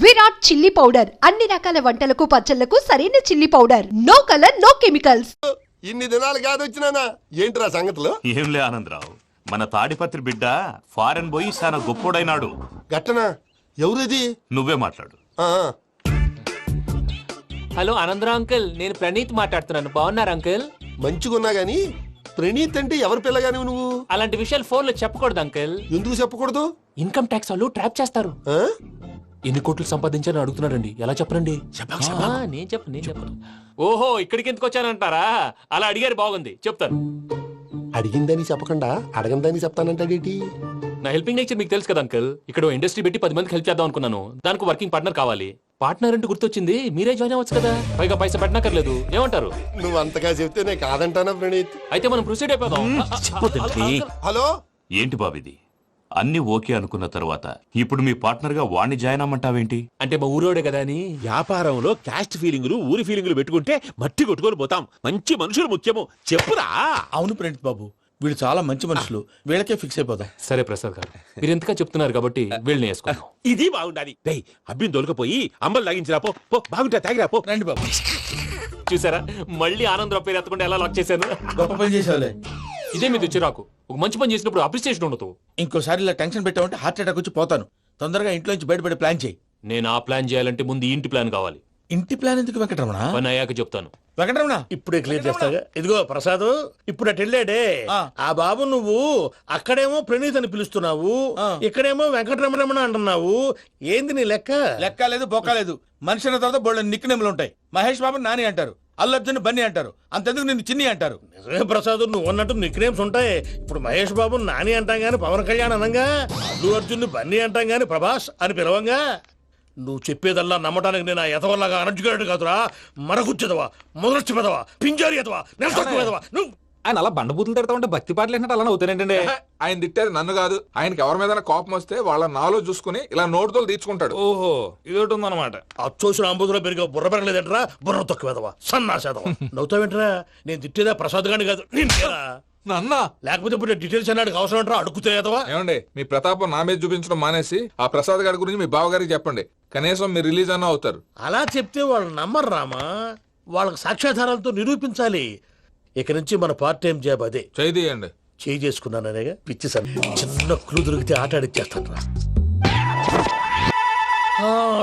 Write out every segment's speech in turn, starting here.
Virat chilli powder అన్ని రకాల వంటలకు పచ్చళ్లకు సరైన chilli powder. No colour no chemicals. ఇన్ని దినాలు కాదు వచ్చినానా ఏంట్రా సంగతులు? ఏంలే ఆనందరావు, మన తాడిపత్రి బిడ్డ ఫారెన్ పోయి చాలా గొప్పోడైనాడు. గట్టనా? ఎవరిది? నువ్వే మాట్లాడు. హలో ఆనందరావు అంకుల్, నేను ప్రణీత్ మాట్లాడుతున్నాను. బాగున్నారు అంకుల్? మంచిగున్నా గాని ప్రణీత్ అంటే ఎవరి పిల్లగాని నువ్వు? అలాంటి విషయాలు ఫోన్ లో చెప్పకూడదు అంకుల్. ఎందుకు చెప్పకూడదు? ఇన్కమ్ ట్యాక్స్ వాళ్ళు ట్రాప్ చేస్తారు. ఎన్ని కోట్లు సంపాదించాలని అడుగుతున్నారండి. ఎలా చెప్పరండి? నేను చెప్పను. ఓహో, ఇక్కడికి ఎందుకు వచ్చానంటారా? అలా అడిగారు, బాగుంది, చెప్తాను. అడిగిందని చెప్పకుండా అడగందని చెప్తానంటాడేటి? నా హెల్పింగ్ నేచర్ మీకు తెలుసు కదా అంకుల్. ఇక్కడ ఇండస్ట్రీ పెట్టి 10 మందికి హెల్ప్ చేద్దాం అనుకున్నాను. దానికి వర్కింగ్ పార్ట్నర్ కావాలి. పార్ట్నర్ అంటే గుర్తొచ్చింది, మీరే జాయిన్ అవ్వచ్చు కదా. పైగా పైసా పెట్టనక్కర్లేదు. ఏమంటారు? నువ్వు అంతగా చెప్తే నేను కాదంటానా ప్రణీత్? అయితే మనం ప్రొసీడ్ అయిపోదాం. హలో, ఏంటి బాబిది? అన్ని ఓకే అనుకున్న తర్వాత ఇప్పుడు మీ పార్ట్నర్ గా వాణ్ణి జాయిన్ అమ్మంటావేంటి? అంటే మా ఊరోడే కదా అని. వ్యాపారంలో క్యాస్ట్ ఫీలింగులు, ఊరి ఫీలింగులు పెట్టుకుంటే మట్టి కొట్టుకొని పోతాం. మంచి మనుషులు ముఖ్యము. చెప్పురా. అవును ప్రణీత్ బాబు, వీళ్ళు చాలా మంచి మనుషులు. వీళ్ళకే ఫిక్స్ అయిపోదాం. సరే ప్రసాద్ గారు, మీరు ఎంతగా చెప్తున్నారు కాబట్టి వీళ్ళని వేసుకుందాం. ఇది బాగుండాలి. డై అబ్బిని దొలకపోయి అంబలు లాగించిరా పో. బాగుంటా, తాగిరా పో. రండి బాబు. చూసారా, మళ్ళీ ఆనందరావు పేరు ఎత్తకుండా ఎలా లాక్ చేశాను. గొప్ప పని చేసేవాళ్ళే. ఇదే మీద చిరాకు. ఒక మంచి పని చేసినప్పుడు అప్రిసియేషన్ ఉండదు. ఇంకోసారి ఇలా టెన్షన్ పెట్టామంటే హార్ట్ అటాక్ వచ్చి పోతాను. తొందరగా ఇంట్లో నుంచి బయటపడే ప్లాన్ చేయి. నేను ఆ ప్లాన్ చేయాలంటే ముందు ఈ ఇంటి ప్లాన్ కావాలి. ఇంటి ప్లాన్ ఎందుకు వెంకటరమణ? పని అయ్యాక చెప్తాను. వెంకటరమణ ఇప్పుడే క్లియర్ చేస్తాగా. ఇదిగో ప్రసాద్, ఇప్పుడు అటు వెళ్ళాడే ఆ బాబు, నువ్వు అక్కడేమో ప్రణీత్ అని పిలుస్తున్నావు, ఇక్కడేమో వెంకటరమణ అంటున్నావు. ఏంది నీ లెక్క? లెక్క లేదు, బొక్క లేదు. మనిషి అన్న తర్వాత బోళ్ళ నిక్నెములు ఉంటాయి. మహేష్ బాబు నాని అంటారు, అల్లు అర్జున్ బన్నీ అంటారు, అంతెందుకు నిన్ను చిన్ని అంటారు. నిజమే ప్రసాద్, నువ్వు అన్నట్టు నిక్నేమ్స్ ఉంటాయి. ఇప్పుడు మహేష్ బాబు నాని అంటాం గాని పవన్ కళ్యాణ్ అనంగా, అల్లు అర్జున్ బన్నీ అంటాం గాని ప్రభాస్ అని పిలవంగా. నువ్వు చెప్పేదల్లా నమ్మటానికి నేను ఆ ఎతవల్లాగా అనర్జుకేటెడ్ కాదురా. మరగుచ్చదవా, మొదలచ్చి పెదవా, పింజారి ఎదవా, నెలసొక్కు పెదవా. నువ్వు ఆయన అలా బండబూతులు తిడతా ఉంటే భక్తి పాటలు ఏంటంటే అలా అవుతానంటే. ఆయన తిట్టేది నన్ను కాదు, ఆయనకి ఎవరి మీద కోపం వస్తే వాళ్ళ నాలో చూసుకుని ఇలా నోటుతో తీర్చుకుంటాడు. ఓహో, ఇదొకటి ఉందన్నమాట. అచ్చోసిన అంబుధులో పెరిగే బుర్ర పెరగలేదంటరా. బుర్ర తొక్కు వెదవా, సన్నాసేదవా. నవ్వుతావేంటరా? నేను తిట్టేదా ప్రసాద్ గాని కాదు, నిన్నేరా. నన్నా? లేకపోతే ఇప్పుడు డీటెయిల్స్ అన్నాడు అవసరం అంటారా? అడుగుతాయేదవా. ఏమండి, మీ ప్రతాపం నా మీద చూపించడం మానేసి ఆ ప్రసాద్ గారి గురించి మీ బావగారికి చెప్పండి. కనీసం మీరు రిలీజ్ అన్న అవుతారు. అలా చెప్తే వాళ్ళు నమ్మరు రామా. వాళ్ళకి సాక్ష్యాధారాలతో నిరూపించాలి. ఇక నుంచి మన పార్ట్ టైం జాబ్ అదే. చేయండి. చేయి చేసుకున్నాననేగా పిచ్చి సార్. చిన్న క్లూ దొరికితే ఆట ఆడిచ్చేస్తాను రా.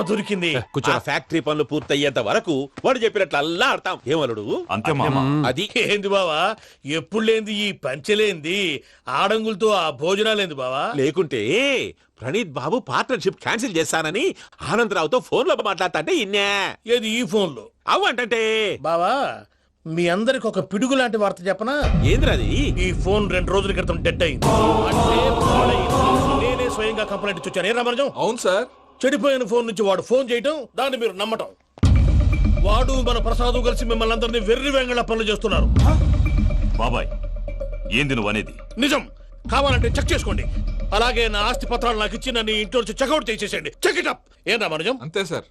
దొరికింది. కొంచెం ఫ్యాక్టరీ పనులు పూర్తయ్యేంత వరకు వాడు చెప్పినట్లు అల్లా ఆడతాం. ఏమలుడు? అంతే మామ. అది ఏంది బావా, ఎప్పుడు లేంది ఈ పంచలేంది, ఆడంగులతో ఆ భోజనాలేంది బావా? లేకుంటే ప్రణీత్ బాబు పార్ట్నర్షిప్ క్యాన్సిల్ చేస్తానని ఆనందరావుతో ఫోన్ లో మాట్లాడతా ఇన్నే. ఏది ఈ ఫోన్ లో? అవు అంటే బావా, మీ అందరికి ఒక పిడుగు లాంటి వార్త చెప్పనా? ఏంద్రది? ఈ ఫోన్ 2 రోజుల క్రితం డెడ్ అయింది. అంటే నేనే స్వయంగా కంప్లైంట్ ఇచ్చి వచ్చాను. ఏ రామరాజం? అవును సార్. చెడిపోయిన ఫోన్ నుంచి వాడు ఫోన్ చేయటం, దాన్ని మీరు నమ్మటం. వాడు మన ప్రసాదు కలిసి మిమ్మల్ని అందరినీ వెర్రి వెంగళ పనులు చేస్తున్నారు. బాబాయ్, ఏంది నువ్వు అనేది? నిజం. కావాలంటే చెక్ చేసుకోండి. అలాగే నా ఆస్తి పత్రాలు నాకు ఇచ్చి నన్ను ఇంట్లో నుంచి చెక్అౌట్ చేసేసండి. Check it up. ఏం రామరాజం? అంతే సార్.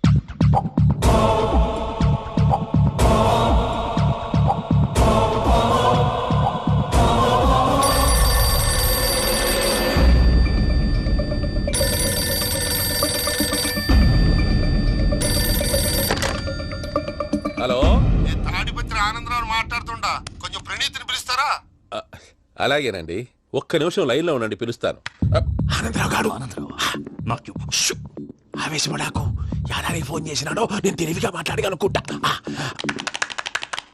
హలో, తాడిపత్రి ఆనందరావు మాట్లాడుతుండా. కొంచెం ప్రణీతిని పిలుస్తారా? అలాగేనండి. ఒక్క నిమిషం లైన్ లో ఉండండి, పిలుస్తాను. ఆనందరావు గాడు. నాకు ఆవేశపడాకు. యాదానికి ఫోన్ చేసినాడో నేను తెలివిగా మాట్లాడగలనుకుంటా.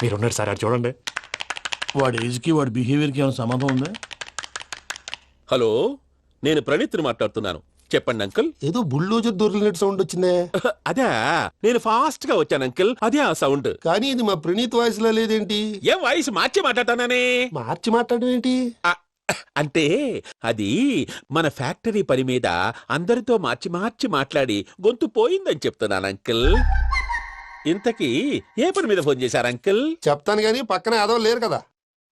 మీరున్నారు సార్, అది చూడండి. వాడి ఏజ్కి వాడి బిహేవియర్కి ఏమైనా సంబంధం ఉందా? హలో, నేను ప్రణీత్ని మాట్లాడుతున్నాను. చెప్పండి అంకుల్. ఏదో బుల్డోజర్ దొరికినట్టు సౌండ్ వచ్చిందే. అదే, నేను ఫాస్ట్ గా వచ్చాను అంకుల్. అదే ఆ సౌండ్. కానీ ఇది మా ప్రణీత్ వాయిస్ లో లేదేంటి? ఏం వాయిస్ మార్చి మాట్లాడతాననే? మార్చి మాట్లాడడం ఏంటి? అంటే అది మన ఫ్యాక్టరీ పని మీద అందరితో మార్చి మార్చి మాట్లాడి గొంతు పోయిందని చెప్తున్నాను అంకుల్. ఇంతకీ ఏ పని మీద ఫోన్ చేశారు అంకుల్? చెప్తాను గానీ పక్కన ఏదో లేరు కదా.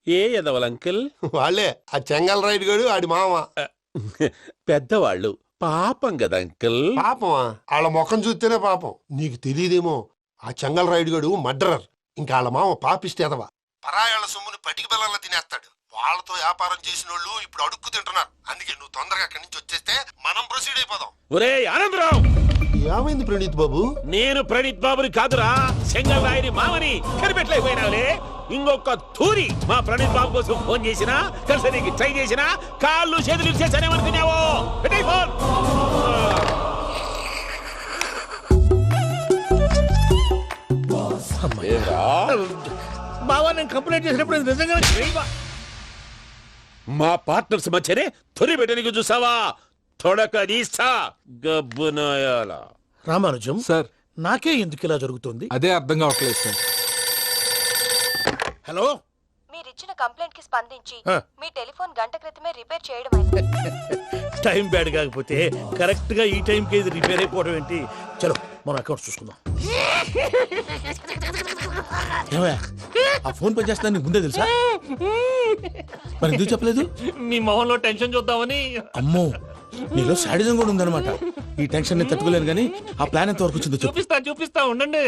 ఏ ఎదవలు అంకుల్? వాళ్ళే, ఆ చెంగల్ రైడ్ గాడు ఆడి మామ. పెద్దవాళ్ళు. పాపం కదా అంకుల్. పాపమా? వాళ్ళ ముఖం చూస్తేనే పాపం. నీకు తెలియదేమో, ఆ చెంగల్ రైడ్ గాడు మర్డరర్. ఇంకా వాళ్ళ మామ పాపిస్తేదవా. పరాయాళ్ళ సొమ్ముని పటికి బెల్లంలో తినేస్తాడు. వాళ్ళతో వ్యాపారం చేసిన వాళ్ళు ఇప్పుడు అడుక్కు తింటున్నారు. అందుకే నువ్వు తొందరగా అక్కడి నుంచి వచ్చేస్తే మనం ప్రొసీడ్ అయిపోదాం. ఒరే ఆనందరావు, ఏమైంది ప్రణీత్ బాబు? నేను ప్రణీత్ బాబుని కాదురా, చెంగల్ రాయని మామని కనిపెట్టలేకపోయినావులే. ఇంకొక తూరి మా ప్రణీత్ బాబు కోసం ఫోన్ చేసినా, కలిసి నీకు ట్రై చేసినా కాళ్ళు చేతులు చేశానేమనుకున్నావో. పెట్టేయ్ ఫోన్. బావా నేను కంప్లైంట్ చేసినప్పుడు ఇది నిజంగా మా పార్ట్నర్స్ మధ్యనే తొలి పెట్టడానికి చూసావా? తొడక నీస్తా గబ్బునాయాల. రామానుజం సార్ నాకే ఎందుకు ఇలా జరుగుతుంది? అదే అర్థం కావట్లేదు సార్. హలో, మీరిచ్చిన కంప్లైంట్ కి స్పందించి ఆ. మీ టెలిఫోన్ గంట క్రితమే రిపేర్ చేయడం అయింది. టైం బ్యాడ్ కాకపోతే కరెక్ట్ గా ఈ టైం కి ఇది రిపేర్ అయిపోవడం ఏంటి? చలో మన అకౌంట్ చూసుకుందాం. ఏమయ్య, ఆ ఫోన్ పే చేస్తా నీకు ముందే తెలుసా? మరి ఎందుకు చెప్పలేదు? మీ మొహంలో టెన్షన్ చూద్దామని. అమ్మో, నీలో శాడిజం కూడా ఉందన్నమాట. ఈ టెన్షన్ ని తట్టుకోలేను కానీ ఆ ప్లాన్ ఎంత వరకు వచ్చిందో చెప్పు. చూపిస్తా ఉండండి.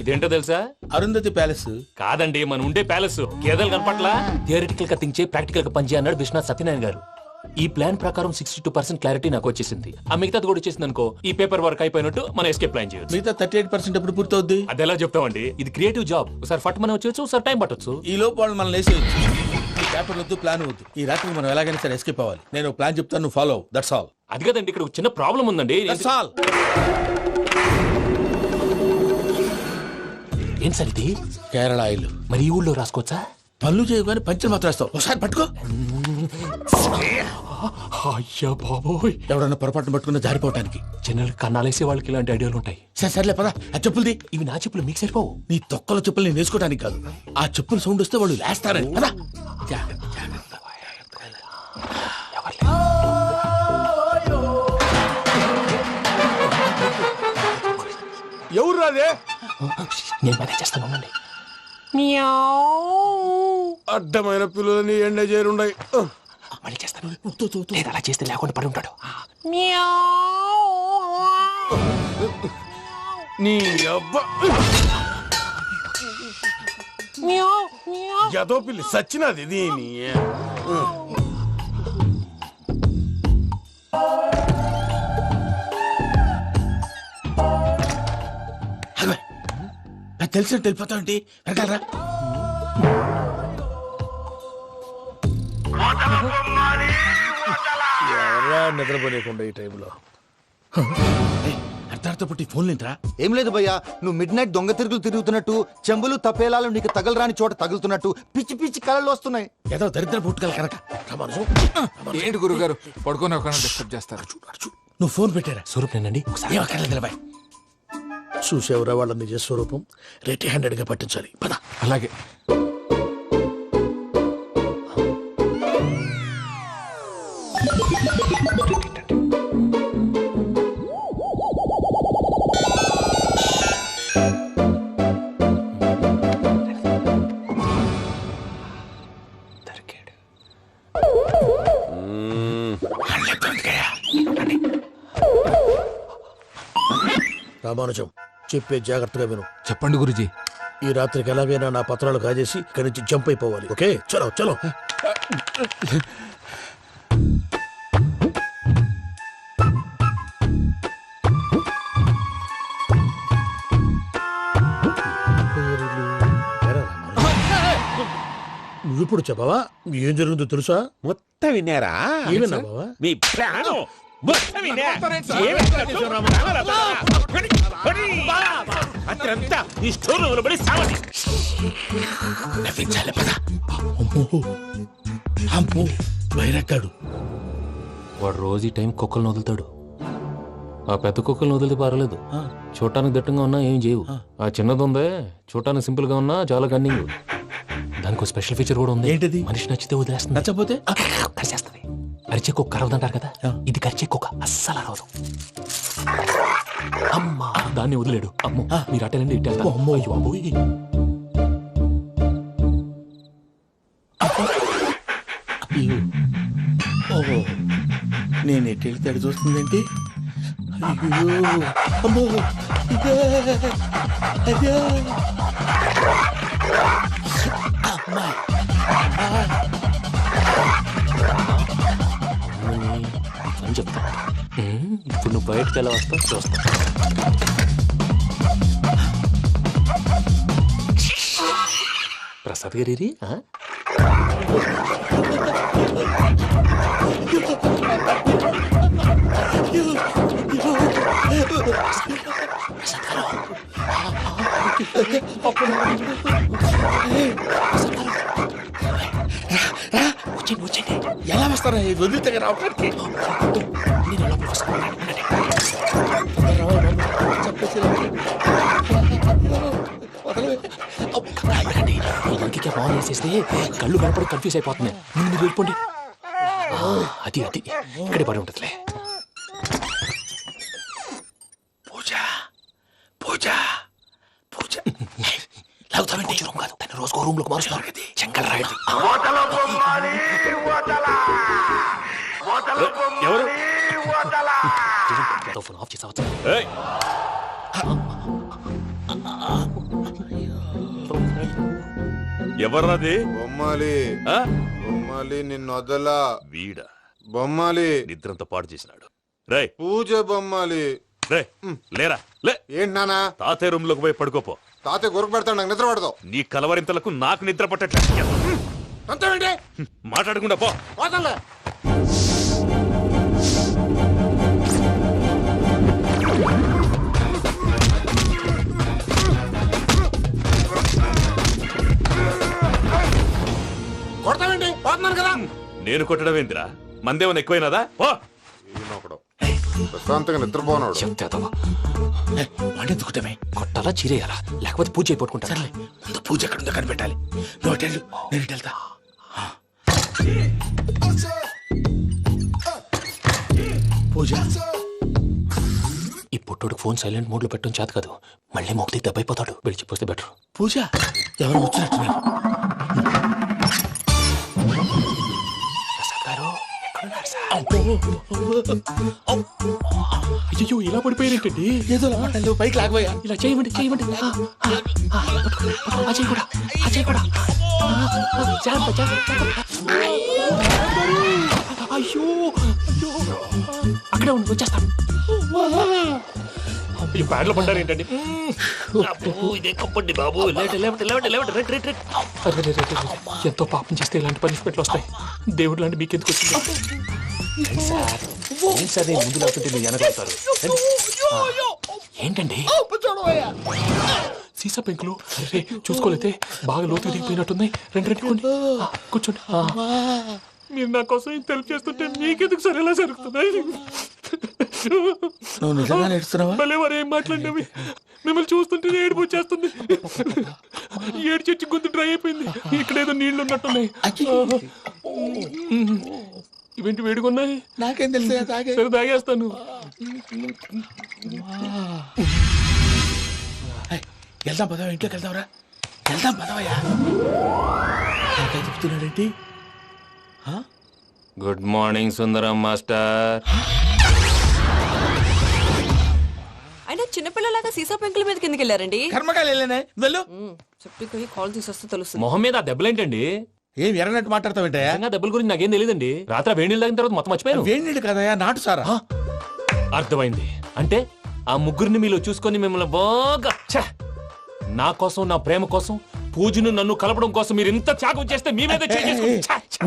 ఇదేంటో తెలుసా? అరుంధతి ప్యాలెస్. కాదండి, మన ఉండే ప్యాలెస్. గేదెలు కనపట్లా? థియరిటికల్ గా థింక్ చేయి, ప్రాక్టికల్ గా పనిచేయి అన్నాడు విశ్వనాథ్ సత్యనారాయణ గారు. ఈ ప్లాన్ ప్రకారం 62% క్లారిటీ నాకు వచ్చేసింది. ఆ మిగతాది కూడా వచ్చేసింది అనుకో, ఈ పేపర్ వర్క్ అయిపోయినట్టు మనం ఎస్కేప్ ప్లాన్ చేయొచ్చు. మిగతా 38% ఎప్పుడు పూర్తవుద్ది? అది ఎలా చెప్తామండి? ఇది క్రియేటివ్ జాబ్. ఒకసారి ఫట్ మనం వచ్చేయచ్చు, ఒకసారి టైం పట్టొచ్చు. ఈ లోపు వాళ్ళు మనం లేసేయచ్చు. ఈ పేపర్ వద్దు, ప్లాన్ వద్దు. ఈ రాత్రికి మనం ఎలాగైనా సరే ఎస్కేప్ అవ్వాలి. నేను ప్లాన్ చెప్తాను, నువ్వు ఫాలో. That's all. అది కదండి, ఇక్కడ ఒక చిన్న ప్రాబ్లం ఉందండి. That's all. ఏం సార్ ఇది? కేరళ ఆయిల్. మరి ఈ ఊళ్ళో రాసుకోవచ్చా? పళ్ళు చేయగానే పంచలు మాత్రం వేస్తావు. ఒకసారి పట్టుకో. అయ్యా బాబోయ్, ఎవడన్నా పొరపాటున పట్టుకున్న జారిపోవటానికి. జనరల్ కన్నాలేసే వాళ్ళకి ఇలాంటి ఐడియాలు ఉంటాయి. సర్లే పదా, ఆ చెప్పులది. ఇవి నా చెప్పులు మీకు సరిపోవు. నీ తొక్కల చెప్పులు నేను వేసుకోవడానికి కాదు, ఆ చెప్పులు సౌండ్ వస్తే వాళ్ళు లేస్తారని. పదా. ఎవరు రాదే? నేను మేనేజ్ చేస్తాను, ఉండండి. అడ్డమైన పిల్లలని ఎండ చేరుండయి. మళ్ళీ చేస్తాను. లేదు, అలా చేస్తే లేకుండా పడి ఉంటాడు. నీ అబ్బా ఎదో పిల్లి సచ్చినది దీని. తెలిసినట్టు వెళ్ళిపోతావు ఏంటి? వెనకాలరా. ఎవరా నిద్రపోలేకుండా ఈ టైంలో? అర్ధార్థ పుట్టి ఫోన్ లేంట్రా? ఏం లేదు భయ్యా, నువ్వు మిడ్ నైట్ దొంగ తిరుగులు తిరుగుతున్నట్టు, చెంబులు తపేలాలు నీకు తగలరాని చోట తగులుతున్నట్టు పిచ్చి పిచ్చి కళలు వస్తున్నాయి. ఏదో దరిద్ర పుట్టుకల కనుక. ఏంటి గురుగారు పడుకొని ఒక డిస్టర్బ్ చేస్తారు? నువ్వు ఫోన్ పెట్టారా? స్వరూప్ నేనండి. ఒకసారి ఏమక్కర్లేదు బాయ్. చూసేవరా వాళ్ళ నిజ స్వరూపం. రెట్టి హ్యాండెడ్ గా పట్టించాలి. పద. అలాగే. రామానుజం, చెప్పే జాగ్రత్తగా విను. చెప్పండి గురుజీ. ఈ రాత్రికి ఎలాగైనా నా పత్రాలు కాజేసి ఇక్కడి నుంచి జంప్ అయిపోవాలి. ఓకే, చలో చలో. నువ్విప్పుడు చెప్పవా ఏం జరుగుతుందో తెలుసా? మొత్తం విన్నారా? ఏమన్నా బావా? మీ ప్రాణం మొత్తం విన్నా? అత్రంతా ఈ స్టోర్ రూమ్ లో పడి సావని. నవ్వించాలి పద. అమ్మో అమ్మో, బయరక్కాడు. వాడు రోజు ఈ టైం కుక్కలను వదులుతాడు. ఆ పెద్ద కుక్కలను వదిలితే పర్వాలేదు, చూడటానికి దట్టంగా ఉన్నా ఏం చేయవు. ఆ చిన్నది ఉందే, చూడటానికి సింపుల్ గా ఉన్నా చాలా కన్నింగ్. దానికి స్పెషల్ ఫీచర్ కూడా ఉంది. ఏంటిది? మనిషి నచ్చితే వదిలేస్తుంది, నచ్చపోతే కరిచేస్తుంది. అరిచే కుక్క అరవదంటారు కదా, ఇది కరిచే కుక్క అస్సలు అరవదు. అమ్మా, దాన్ని వదిలేడు. అమ్మో, మీరు అటెండి ఇటు వెళ్తారు. అమ్మో, అయ్యో బాబోయ్. ఓహో, నేను ఎటు వెళ్తే అటు చూస్తుందేంటి? అయ్యో అమ్మో, ఇదే అదే. తీసుకెళ్ళ వస్తా చూస్తా. ప్రసాద్ గారి ఎలా వస్తారా వదిలితే రావడానికి ఇంకే ఫోన్ వేసేస్తే కళ్ళు కనపడి కన్ఫ్యూజ్ అయిపోతున్నాయి. ముందు మీరు వెళ్ళిపోండి. అది అది ఇక్కడే పడి ఉంటుందిలే. పూజ పూజ పూజ లాగుతామంటే రూమ్ కాదు, దాన్ని రోజుకో రూమ్ లోకి మారుస్తున్నారు కదా. చెంకల్ రాయడం ఎవరు ఫోన్ ఆఫ్ చేసావచ్చు. ఎవర్రాది? బొమ్మాలి బొమ్మాలి నిన్ను వదలా. వీడా బొమ్మాలి నిద్రంతా పాడు చేసినాడు. రే పూజ బొమ్మాలి. రే లేరా లే. ఏంటి నానా? తాతయ్య రూమ్ లోకి పోయి పడుకోపో. తాతయ్య గురకు పెడతాడు, నాకు నిద్ర పడతావు. నీ కలవరింతలకు నాకు నిద్ర పట్టట్లేదు. మాట్లాడకుండా పో. కొడతామండి పోతున్నాను కదా. నేను కొట్టడం ఏంటిరా? మందేమన్నా ఎక్కువైనదా? పో. ప్రశాంతంగా నిద్రపోనాడు. వాడెందుకుంటామే? కొట్టాలా చీరేయాలా లేకపోతే పూజ అయిపోట్టుకుంటా. ముందు పూజ ఎక్కడ ఉందో కనిపెట్టాలి. నువ్వు వెళ్ళు, నేను వెళ్తా. పూజ ఈ పుట్టోడు ఫోన్ సైలెంట్ మోడ్ లో పెట్టడం చేత కాదు. మళ్ళీ మొక్కి దెబ్బైపోతాడు. వెళ్ళి చెప్పొస్తే బెటర్. పూజ ఎవరు వచ్చినట్టున్నారు. అయ్యో ఇలా పడిపోయినట్టండి. ఏదో పైకి లాగబోయా. ఇలా చేయమండి చేయమండి. అజయ్ కూడా అజయ్ కూడా. అయ్యో అయ్యో అక్కడే ఉండి వచ్చేస్తాను. ఈ బ్యాడ్ లో పడ్డారు ఏంటండి? ఎంతో పాపం చేస్తే ఇలాంటి పనిష్మెంట్లు వస్తాయి. దేవుడు లాంటి మీకెందుకు వచ్చింది? సార్ నేను ముందు లేకుంటే మీరు వెనకాడతారు. ఏంటండి సీసా పెంకులు? అరే చూసుకోలేతే బాగా లోతు దిగిపోయినట్టున్నాయి. రెండు రెండు కూర్చోండి. మీరు నా కోసం ఇంత హెల్ప్ చేస్తుంటే మీకెందుకు సరే ఎలా జరుగుతున్నాయి? నువ్వు నిజంగా నేర్చుతున్నావా? మళ్ళీ వారు ఏం మాట్లాడినవి మిమ్మల్ని చూస్తుంటే ఏడుపు వచ్చేస్తుంది. ఏడు చెట్టు గొంతు డ్రై అయిపోయింది. ఇక్కడ ఏదో నీళ్లు ఉన్నట్టున్నాయి. ఇవేంటి వేడుకున్నాయి? నాకేం తెలుసు. సరే తాగేస్తాను. వెళ్దాం పదవా, ఇంట్లోకి వెళ్దాంరా. వెళ్దాం పదవయ్యా. చెప్తున్నాడేంటి? గుడ్ మార్నింగ్ సుందరం మాస్టర్. అయినా చిన్నపిల్లలాగా సీసా పెంకుల మీద కిందకి వెళ్ళారండి. కర్మకాయలు వెళ్ళానే. వెళ్ళు. చెప్పి కాల్ తీసేస్తే తెలుస్తుంది. మొహం మీద ఆ దెబ్బలేంటండి? ఏం ఎర్రనట్టు మాట్లాడతావేంటయా? దెబ్బల గురించి నాకేం తెలియదండి. రాత్రి వేడి నీళ్ళు తాగిన తర్వాత మొత్తం మర్చిపోయాను. వేడి నీళ్ళు కదయా, నాటు సారా. అర్థమైంది. అంటే ఆ ముగ్గురిని మీలో చూసుకొని మిమ్మల్ని బాగా నా కోసం నా ప్రేమ కోసం పూజను నన్ను కలపడం కోసం మీరు ఇంత త్యాగం చేస్తే మీ మీద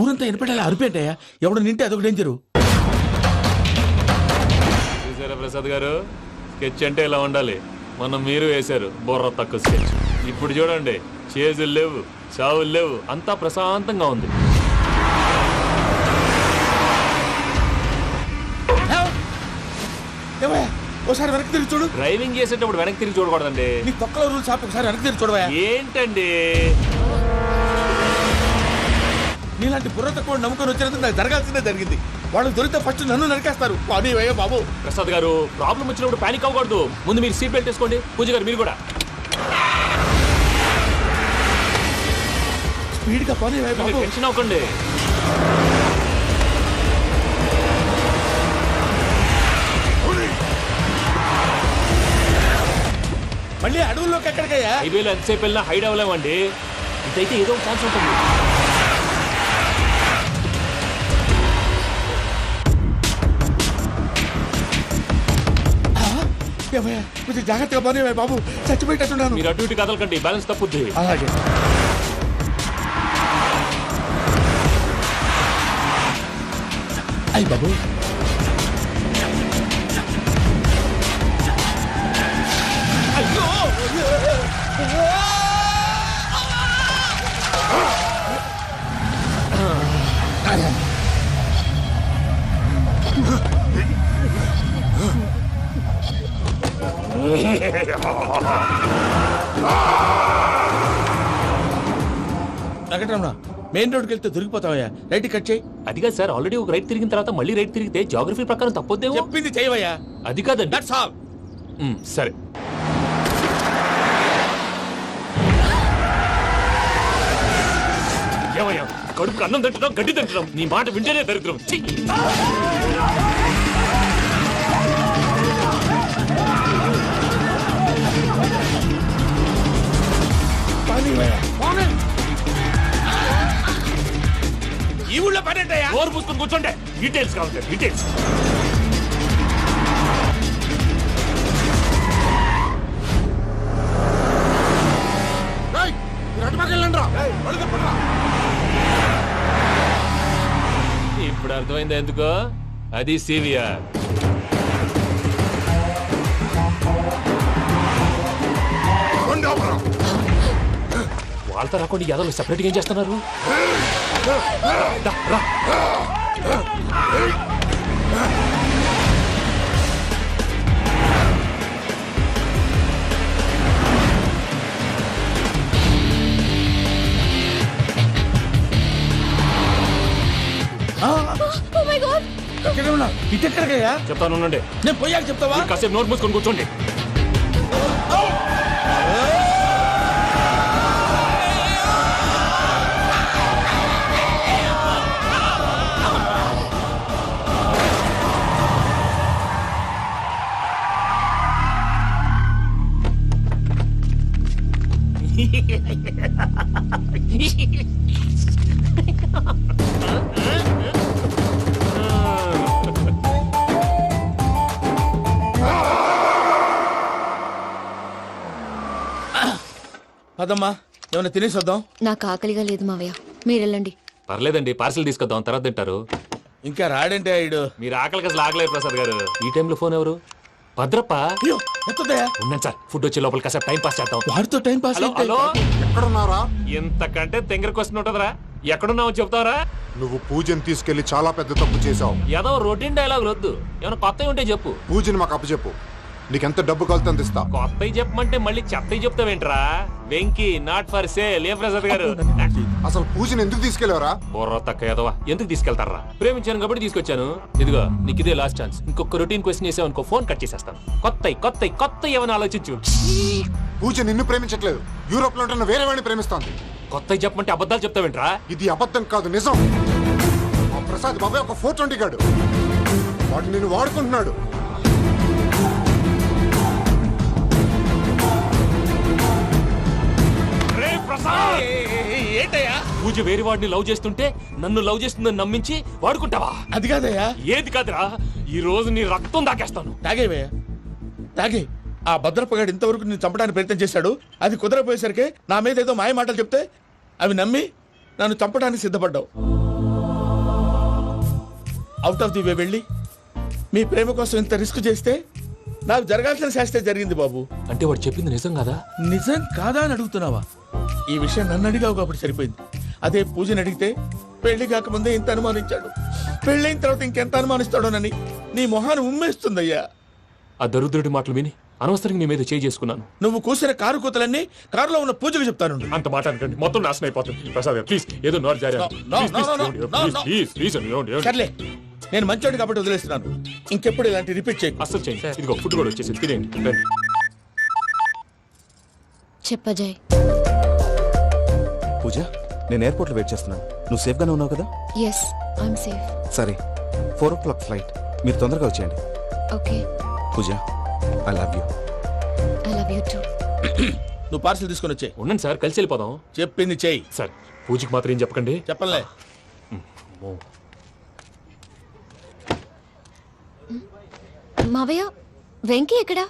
ఊరంతా వినపడేలా అరిపేటయా. ఎవడు నింటే అదొక డేంజరు. చూసారా ప్రసాద్ గారు, స్కెచ్ అంటే ఇలా ఉండాలి. మనం మీరు వేశారు బుర్ర తక్కువ స్కెచ్. ఇప్పుడు చూడండి, చేజులు లేవు, చావులు లేవు, అంతా ప్రశాంతంగా ఉంది. ఒకసారి వెనక్కి తిరిగి చూడు. డ్రైవింగ్ చేసేటప్పుడు వెనక్కి తిరిగి చూడకూడదండి. నీ తొక్కలో రూల్స్ ఆపి ఒకసారి వెనక్కి తిరిగి చూడవా. ఏంటండి నీలాంటి బుర్ర తక్కువ నమ్ముకొని వచ్చినందుకు నాకు జరగాల్సిందే జరిగింది. వాళ్ళు దొరికితే ఫస్ట్ నన్ను నరికేస్తారు. కానీ అయ్యో బాబు. ప్రసాద్ గారు, ప్రాబ్లం వచ్చినప్పుడు పానిక్ అవ్వకూడదు. ముందు మీరు సీట్ బెల్ట్ వేసుకోండి. పూజ గారు మీరు కూడా స్పీడ్గా పని బాబు. టెన్షన్ అవ్వకండి. మళ్ళీ అడవుల్లోకి ఎక్కడికయ్యా? హైవేలో ఎంతసేపు వెళ్ళినా హైడ్ అవ్వలేమండి. ఇదైతే ఏదో ఒక ఛాన్స్ ఉంటుంది. ఏమయ్యా కొంచెం జాగ్రత్తగా పని బాబు, చచ్చిపోయేటట్టున్నాను. మీరు అటు ఇటు కదలకండి, బ్యాలెన్స్ తప్పుద్ది. అలాగే. అయ్యి బాబు, వెంకటరమణ, మెయిన్ రోడ్కి వెళ్తే దొరికిపోతావయ్యా. రైట్ కట్ చేయి. అది కాదు సార్, ఆల్రెడీ ఒక రైట్ తిరిగిన తర్వాత మళ్ళీ రైట్ తిరిగితే జాగ్రఫీ ప్రకారం తప్పొద్దేమో. చెప్పింది చేయవయ్యా. అది కాదండి. That's all. సరే. ఏమయ్యా, కడుపుకు అన్నం తింటున్నాం, గడ్డి తింటున్నాం, నీ మాట వింటేనే దరిద్రం. ఈ ఊళ్ళో పడేటయ్యా. నోరు పూసుకొని కూర్చోండి. డీటెయిల్స్ కావాలి, డీటెయిల్స్. ఇప్పుడు అర్థమైంది ఎందుకో. అది సివిఆర్. వాళ్ళతో రాకుండా యాదవ్ సెపరేట్ గా ఏం చేస్తున్నారు? రా. ఇటెక్కడికయ్యా? చెప్తాను ఉండండి. నేను పోయాక చెప్తావా? కాసేపు నోట్ మూసుకొని కూర్చోండి. అదమ్మా, ఏమైనా తినేసి వద్దాం. నాకు ఆకలిగా లేదు మావయ్య, మీరు వెళ్ళండి. పర్లేదండి, పార్సిల్ తీసుకొద్దాం, తర్వాత తింటారు. ఇంకా రాడంటే ఇడు. మీరు ఆకలికి అసలు ఆగలేదు ప్రసాద్ గారు. ఈ టైంలో ఫోన్ ఎవరు? భద్రప్ప. ఉన్నాను సార్, ఫుడ్ వచ్చే లోపల కాసేపు టైం పాస్ చేద్దాం. వాడితో టైం పాస్. హలో, ఎక్కడున్నారా? ఇంతకంటే తెంగర క్వశ్చన్ ఉంటుందిరా. ఎక్కడున్నావు చెప్తావరా? నువ్వు పూజని తీసుకెళ్లి చాలా పెద్ద తప్పు చేశావు. ఏదో రొటీన్ డైలాగ్ వద్దు, ఏమైనా కొత్తవి ఉంటే చెప్పు. పూజని మాకు అప్పచెప్పు, నీకెంత డబ్బు కలితే అంత ఇస్తా. కొత్తవి చెప్పమంటే మళ్ళీ చెత్తవి చెప్తావేంట్రా? Venky not for sale. ఏ ప్రసాద్ గారు, అసలు పూజని ఎందుకు తీసుకెళ్లేవరా? బుర్ర తక్క ఏదవా, ఎందుకు తీసుకెళ్తారా? ప్రేమించాను కాబట్టి తీసుకొచ్చాను. ఇదిగో నీకు ఇదే లాస్ట్ ఛాన్స్. ఇంకొక రొటీన్ క్వశ్చన్ చేసావు అనుకో, ఫోన్ కట్ చేసేస్తాను. కొత్త ఏమైనా ఆలోచించు. పూజ నిన్ను ప్రేమించట్లేదు, యూరోప్ లో ఉంటున్న వేరే వాడిని ప్రేమిస్తాంది. కొత్తవి చెప్పమంటే అబద్ధాలు చెప్తావేంట్రా? ఇది అబద్ధం కాదు, నిజం. ఆ ప్రసాద్ బాబాయ్ ఒక 420 గాడు, వాడు నిన్ను వాడుకుంటున్నాడు. ఏంటయ్యా? పూజ వేరే వాడిని లవ్ చేస్తుంటే నన్ను లవ్ చేస్తుందని నమ్మించి వాడుకుంటావా? అది కాదయ్యా. ఏది కాదురా, ఈ రోజు నీ రక్తం దాకేస్తాను. తాగేవయ్యా, తాగే. ఆ భద్రపగాడు ఇంతవరకు నేను చంపడానికి ప్రయత్నం చేశాడు. అది కుదరపోయేసరికి నా మీద ఏదో మాయ మాటలు చెప్తే అవి నమ్మి నన్ను చంపడానికి సిద్ధపడ్డావు. అవుట్ ఆఫ్ ది వే వెళ్ళి మీ ప్రేమ కోసం ఇంత రిస్క్ చేస్తే నాకు జరగాల్సిన శాస్త్రే జరిగింది బాబు. అంటే వాడు చెప్పింది నిజం కాదా? నిజం కాదా అని అడుగుతున్నావా? ఈ విషయం నన్ను అడిగావు కాబట్టి సరిపోయింది. అదే పూజని అడిగితే పెళ్లి కాకముందే ఇంత అనుమానించాడు, పెళ్ళైన తర్వాత ఇంకెంత అనుమానిస్తాడోనని నీ మొహాన్ని ఉమ్మేస్తుందయ్యా. ఆ దరిద్రుడి మాటలు విని అనవసరంగా నీ మీద చేయి చేసుకున్నాను. నువ్వు కూసిన కారు కూతలన్నీ కారులో ఉన్న పూజకు చెప్తాను. అంత మాట అనకండి, మొత్తం నాశనం అయిపోతుంది. ప్రసాద్ ప్లీజ్, ఏదో నోరు జారీ. సర్లే, నేను మంచోడు కాబట్టి వదిలేస్తున్నాను. ఇంకెప్పుడు ఇలాంటి రిపీట్ చేయి. అస్సలు చేయండి. ఇదిగో ఫుడ్ కూడా వచ్చేసి తినేయండి. చెప్పజాయ్. పూజ, నేను ఎయిర్పోర్ట్లో వెయిట్ చేస్తున్నాను. నువ్వు సేఫ్గానే ఉన్నావు కదా? Yes, I'm safe. సరే, 4 o'clock ఫ్లైట్, మీరు తొందరగా వచ్చేయండి. Okay. Pooja, I love you. I love you too. నువ్వు పార్సిల్ తీసుకొని వచ్చే. ఉన్నాను సార్, కలిసి వెళ్ళిపోదాం. చెప్పింది చెయ్యి. సార్, పూజకి మాత్రం ఏం చెప్పకండి. చెప్పలే. మావయ్య, వెంకీ ఎక్కడా?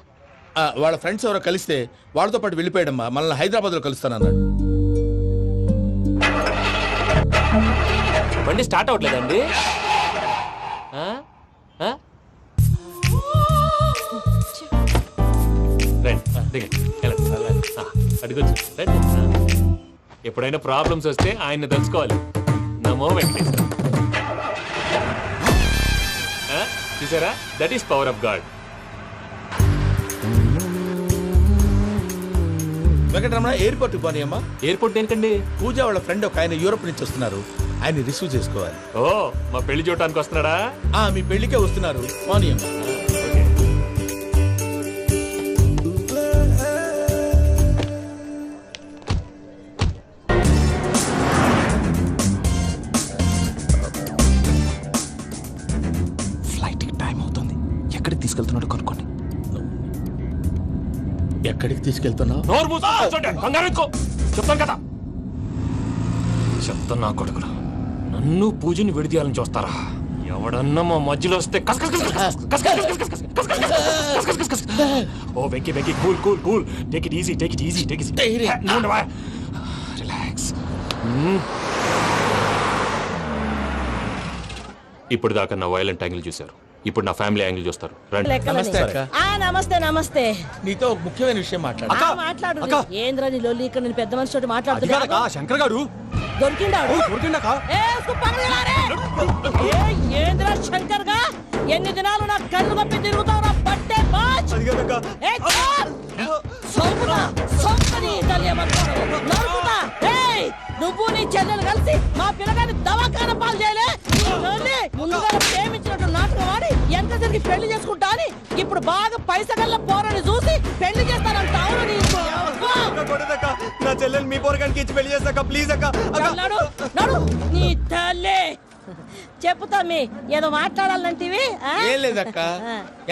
వాళ్ళ ఫ్రెండ్స్ ఎవరో కలిస్తే వాళ్ళతో పాటు వెళ్ళిపోయాడమ్మా. మనల్ని హైదరాబాద్లో కలుస్తానన్నాడు. బండి స్టార్ట్ అవ్వట్లేదండి. ఎప్పుడైనా ప్రాబ్లమ్స్ వస్తే ఆయన్ని తెలుసుకోవాలి. నమో వెంకటేశ్వర. చూసారా, that is power of God. Venkataramana ఎయిర్పోర్ట్కి పోనీ అమ్మా. ఎయిర్పోర్ట్ దేనికండి? పూజ వాళ్ళ ఫ్రెండ్ ఒక ఆయన యూరోప్ నుంచి వస్తున్నారు, ఆయన రిసీవ్ చేసుకోవాలి. ఓ, మా పెళ్లి చూడటానికి వస్తున్నాడా? మీ పెళ్లికే వస్తున్నారు, పోనీ అమ్మా. ఫ్లైట్కి టైం అవుతుంది. ఎక్కడికి తీసుకెళ్తున్నాడో కనుక్కోండి. ఎక్కడికి తీసుకెళ్తున్నావు? చెప్తాను కదా. చెప్తాను కొడుకులు, నన్ను పూజని విడిదీయాలని చూస్తారా? ఎవడన్నా మా మధ్యలో వస్తే ఓ Venky Venky, cool cool cool, take it easy, take it easy, take it relax. ఇప్పుడు దాకా నా వైలెంట్ యాంగిల్ చూశారు, ఇప్పుడు నా ఫ్యామిలీ యాంగిల్ చూస్తారు. నమస్తే అక్క. నమస్తే నమస్తే. నీతో ఒక ముఖ్యమైన విషయం మాట్లాడు. ఏంద్ర నీ లొల్లి ఇక్కడ నేను పెద్ద మనిషి తోటి మాట్లాడుతున్నా. శంకర్ గారు ఏంద్ర శంకర్ గా ఎన్ని దినాలు నా కళ్ళు కప్పి తిరుగుతావు నా పట్టే బాచ్. నువ్వు నీ చెల్లెలు కలిసి మా పిల్లగాని దవాఖాన పాలు చేయలే. ముందుగా ప్రేమించినట్టు నాటకం ఆడి ఎంత తిరిగి పెళ్లి చేసుకుంటా అని ఇప్పుడు బాగా పైసగల్ల పోరని చూసి పెళ్లి చేస్తానంటావు. నా చెల్లెలు మీ పోరగానికి ఇచ్చి పెళ్లి చేస్తాక ప్లీజ్ అక్క. నీ తల్లి చెప్పుతా మీ ఏదో మాట్లాడాలంటివి. ఏం లేదక్క,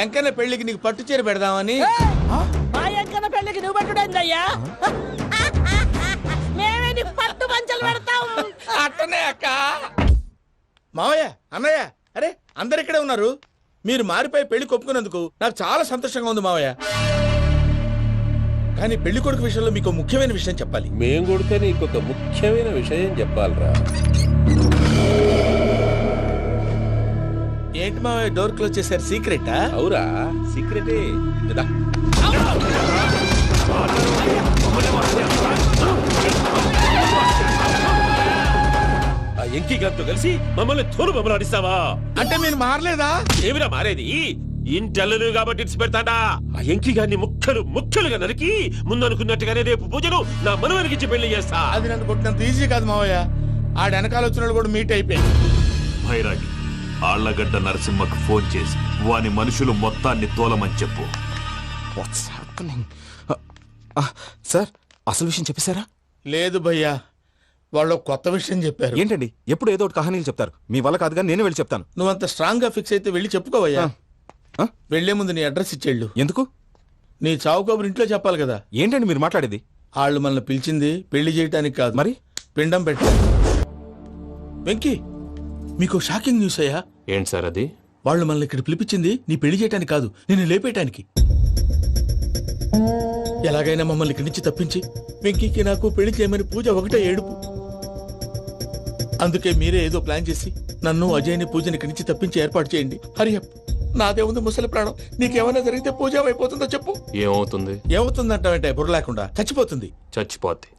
ఎంకన్న పెళ్లికి నీకు పట్టు చీర పెడదామని. మా ఎంకన్న పెళ్లికి నువ్వు పెట్టుడైందయ్యా? మేమే నీ పట్టు పంచలు పెడతాం. అట్టనే అక్క. మావయ్య, అన్నయ్య, అరే అందరు ఇక్కడే ఉన్నారు. మీరు మారిపోయి పెళ్లి కొప్పుకున్నందుకు నాకు చాలా సంతోషంగా ఉంది మావయ్య. కానీ పెళ్లి కొడుకు విషయంలో మీకు ముఖ్యమైన విషయం చెప్పాలి. మేం కొడితే నీకొక ముఖ్యమైన విషయం చెప్పాలరా. ఏంటి మావయ్య డోర్ క్లోజ్ చేశారు? సీక్రెటా? అవురా, సీక్రెటే. ఎంకి గారితో కలిసి మమ్మల్ని తోలు బొమ్మలాడిస్తావా? అంటే మీరు మారలేదా? ఏమిరా మారేది? ఇంటల్లు కాబట్టి ఇడిచి పెడతాడా? ఆ ఎంకి గారిని ముక్కలుగా నరికి ముందనుకున్నట్టుగానే రేపు పూజను నా మనవనికిచ్చి పెళ్లి చేస్తా. అది నన్ను కొట్టినంత ఈజీ కాదు మావయ్య. ఆడ వెనకాల వచ్చిన కూడా మీట్ అయిపోయింది. భైరాగి, ఆళ్లగడ్డ నరసింహకు ఫోన్ చేసి వాని మనుషులు మొత్తాన్ని తోలమని చెప్పు. సార్, అసలు విషయం చెప్పేశారా? లేదు భయ్యా, వాళ్ళు కొత్త విషయం చెప్పారు. ఏంటండి, ఎప్పుడు ఏదో ఒకటి కహానీలు చెప్తారు. మీ వల్ల కాదుగా, నేనే వెళ్ళి చెప్తాను. నువ్వంత స్ట్రాంగ్ గా ఫిక్స్ అయితే వెళ్ళి చెప్పుకోవయ్యా. వెళ్లే ముందు నీ అడ్రస్ ఇచ్చేళ్ళు. ఎందుకు? నీ చావు కబురు ఇంట్లో చెప్పాలి కదా. ఏంటండి మీరు మాట్లాడేది? వాళ్ళు మనల్ని పిలిచింది పెళ్లి చేయటానికి కాదు, మరి పిండం పెట్టారు. వెంకీ, మీకు షాకింగ్ న్యూస్ అయ్యా. ఏంటి సార్ అది? వాళ్ళు మనల్ని ఇక్కడ పిలిపించింది నీ పెళ్లి చేయటానికి కాదు, నిన్ను లేపేయటానికి. ఎలాగైనా మమ్మల్ని ఇక్కడి నుంచి తప్పించి వెంకీకి నాకు పెళ్లి చేయమని పూజ ఒకటే ఏడుపు. అందుకే మీరే ఏదో ప్లాన్ చేసి నన్ను అజయ్ని పూజని ఇక్కడి నుంచి తప్పించి ఏర్పాటు చేయండి. హరియప్, నాదే ఉంది ముసలి ప్రాణం. నీకేమైనా జరిగితే పూజ అయిపోతుందో చెప్పు. ఏమవుతుంది? ఏమవుతుందంటే బుర్ర లేకుండా చచ్చిపోతుంది. చచ్చిపోద్ది.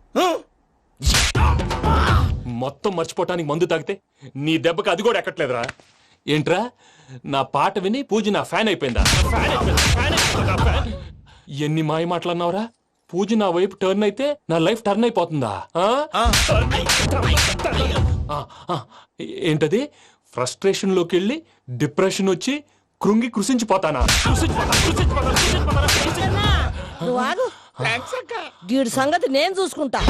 మొత్తం మర్చిపోవటానికి మందు తాగితే నీ దెబ్బకి అది కూడా ఎక్కట్లేదురా. ఏంట్రా, నా పాట విని పూజ నా ఫ్యాన్ అయిపోయిందా? ఎన్ని మాయ మాటలన్నావురా? పూజ నా వైపు టర్న్ అయితే నా లైఫ్ టర్న్ అయిపోతుందా? ఏంటది? ఫ్రస్ట్రేషన్ లోకి వెళ్ళి డిప్రెషన్ వచ్చి కృంగి కృషించిపోతానా? వీడి సంగతి నేను చూసుకుంటా.